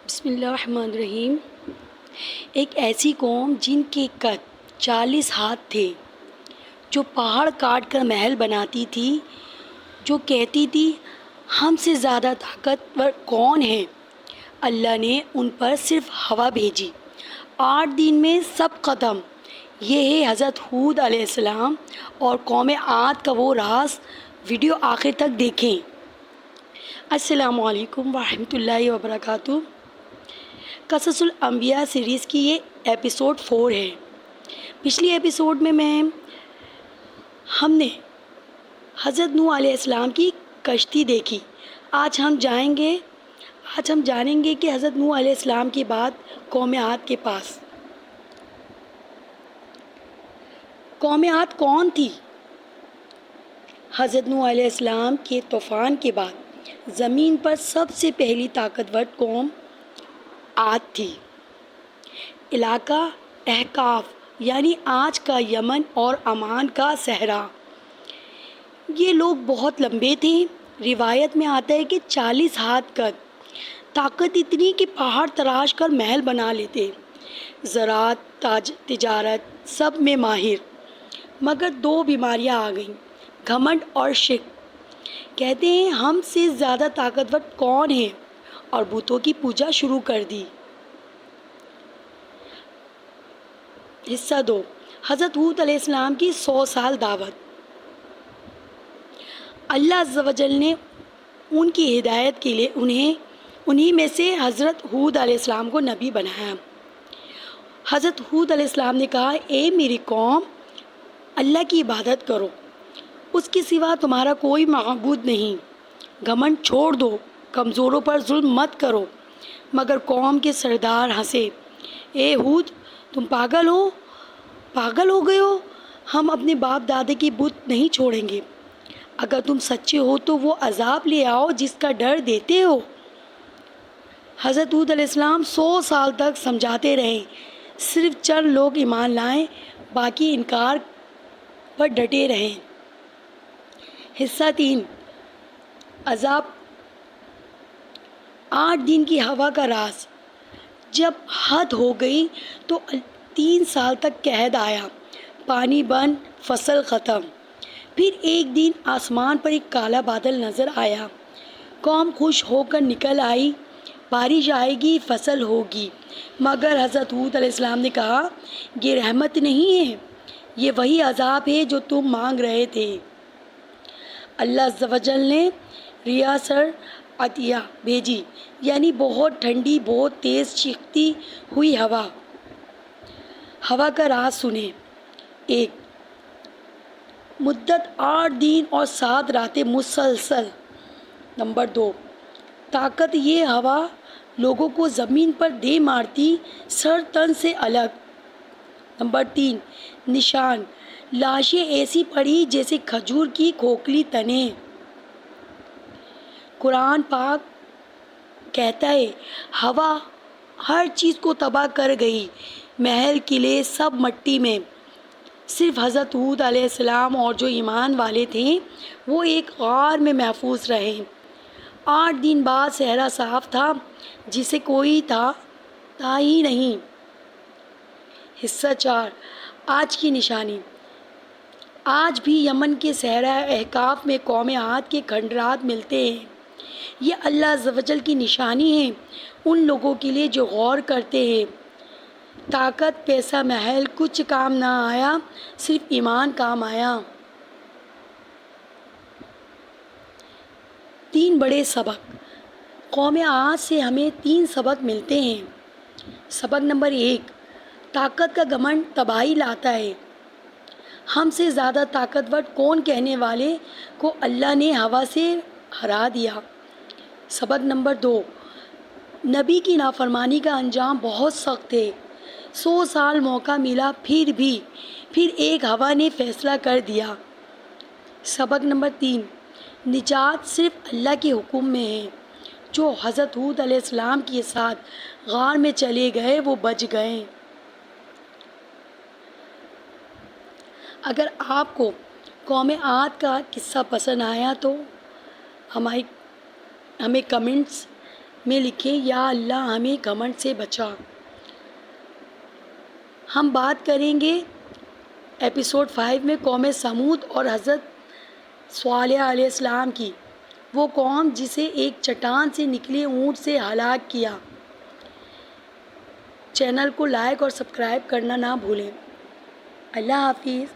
بسم اللہ الرحمن الرحیم۔ ایک ایسی قوم جن کے قد 40 ہاتھ تھے، جو پہاڑ کاٹ کر محل بناتی تھی، جو کہتی تھی ہم سے زیادہ طاقتور کون ہے؟ اللہ نے ان پر صرف ہوا بھیجی، 8 دن میں سب ختم۔ یہ ہے حضرت ہود علیہ السلام اور قوم عاد کا وہ راز۔ ویڈیو آخر تک دیکھیں۔ السلام علیکم ورحمۃ اللہ وبرکاتہ۔ قصص الانبیاء سیریز کی یہ ایپیسوڈ 4 ہے۔ پچھلی ایپیسوڈ میں ہم نے حضرت نوح علیہ السلام کی کشتی دیکھی۔ آج ہم جانیں گے کہ حضرت نوح علیہ السلام کے بعد قوم عاد کے پاس قوم عاد کون تھی؟ حضرت نوح علیہ السلام کے طوفان کے بعد زمین پر سب سے پہلی طاقتور قوم عاد تھی۔ علاقہ احقاف یعنی آج کا یمن اور عمان کا صحرا۔ یہ لوگ بہت لمبے تھے۔ روایت میں آتا ہے کہ 40 ہاتھ قد، طاقت اتنی کہ پہاڑ تراش کر محل بنا لیتے۔ زراعت، تجارت سب میں ماہر۔ مگر 2 بیماریاں آ گئیں، گھمنڈ اور شرک۔ کہتے ہیں ہم سے زیادہ طاقتور کون ہے، اور بتوں کی پوجا شروع کر دی۔ حصہ 2، حضرت ہود علیہ السلام کی 100 سال دعوت۔ اللہ عز و جل نے ان کی ہدایت کے لیے انہی میں سے حضرت ہود علیہ السلام کو نبی بنایا۔ حضرت ہود علیہ السلام نے کہا، اے میری قوم، اللہ کی عبادت کرو، اس کے سوا تمہارا کوئی معبود نہیں۔ گھمنڈ چھوڑ دو، کمزوروں پر ظلم مت کرو۔ مگر قوم کے سردار ہنسے، اے ہود، تم پاگل ہو گئے ہو؟ ہم اپنے باپ دادے کی بت نہیں چھوڑیں گے۔ اگر تم سچے ہو تو وہ عذاب لے آؤ جس کا ڈر دیتے ہو۔ حضرت ہود علیہ السلام 100 سال تک سمجھاتے رہے، صرف چند لوگ ایمان لائے، باقی انکار پر ڈٹے رہے۔ حصہ 3، عذاب 8 دن کی ہوا کا راز۔ جب حد ہو گئی تو 3 سال تک قحط آیا، پانی بند، فصل ختم۔ پھر ایک دن آسمان پر ایک کالا بادل نظر آیا۔ قوم خوش ہو کر نکل آئی، بارش آئے گی، فصل ہوگی۔ مگر حضرت ہود علیہ السلام نے کہا، یہ رحمت نہیں ہے، یہ وہی عذاب ہے جو تم مانگ رہے تھے۔ اللہ عز و جل نے ریاح سر عطیہ بھیجی، یعنی بہت ٹھنڈی، بہت تیز چیختی ہوئی ہوا۔ ہوا کا راز سنیں۔ 1، مدت 8 دن اور 7 راتیں مسلسل۔ نمبر 2، طاقت، یہ ہوا لوگوں کو زمین پر دے مارتی، سر تن سے الگ۔ نمبر 3، نشان، لاشیں ایسی پڑی جیسے کھجور کی کھوکھلی تنیں۔ قرآن پاک کہتا ہے، ہوا ہر چیز کو تباہ کر گئی، محل قلعے سب مٹی میں۔ صرف حضرت ہود علیہ السلام اور جو ایمان والے تھے وہ ایک غار میں محفوظ رہے۔ 8 دن بعد صحرا صاف تھا، جسے کوئی تھا ہی نہیں۔ حصہ 4، آج کی نشانی۔ آج بھی یمن کے صحرا احقاف میں قوم عاد کے کھنڈرات ملتے ہیں۔ یہ اللہ عز و جل کی نشانی ہے ان لوگوں کے لیے جو غور کرتے ہیں۔ طاقت، پیسہ، محل کچھ کام نہ آیا، صرف ایمان کام آیا۔ 3 بڑے سبق۔ قوم عاد سے ہمیں 3 سبق ملتے ہیں۔ سبق نمبر 1، طاقت کا گھمنڈ تباہی لاتا ہے۔ ہم سے زیادہ طاقتور کون کہنے والے کو اللہ نے ہوا سے ہرا دیا۔ سبق نمبر 2، نبی کی نافرمانی کا انجام بہت سخت ہے۔ 100 سال موقع ملا، پھر ایک ہوا نے فیصلہ کر دیا۔ سبق نمبر 3، نجات صرف اللہ کے حکم میں ہے۔ جو حضرت ہود علیہ السلام کے ساتھ غار میں چلے گئے وہ بچ گئے۔ اگر آپ کو قوم عاد کا قصہ پسند آیا تو ہمیں کمنٹس میں لکھیں یا اللہ ہمیں گھمنڈ سے بچا۔ ہم بات کریں گے ایپیسوڈ 5 میں قوم سمود اور حضرت صالح علیہ السلام کی، وہ قوم جسے ایک چٹان سے نکلے اونٹ سے ہلاک کیا۔ چینل کو لائک اور سبسکرائب کرنا نہ بھولیں۔ اللہ حافظ۔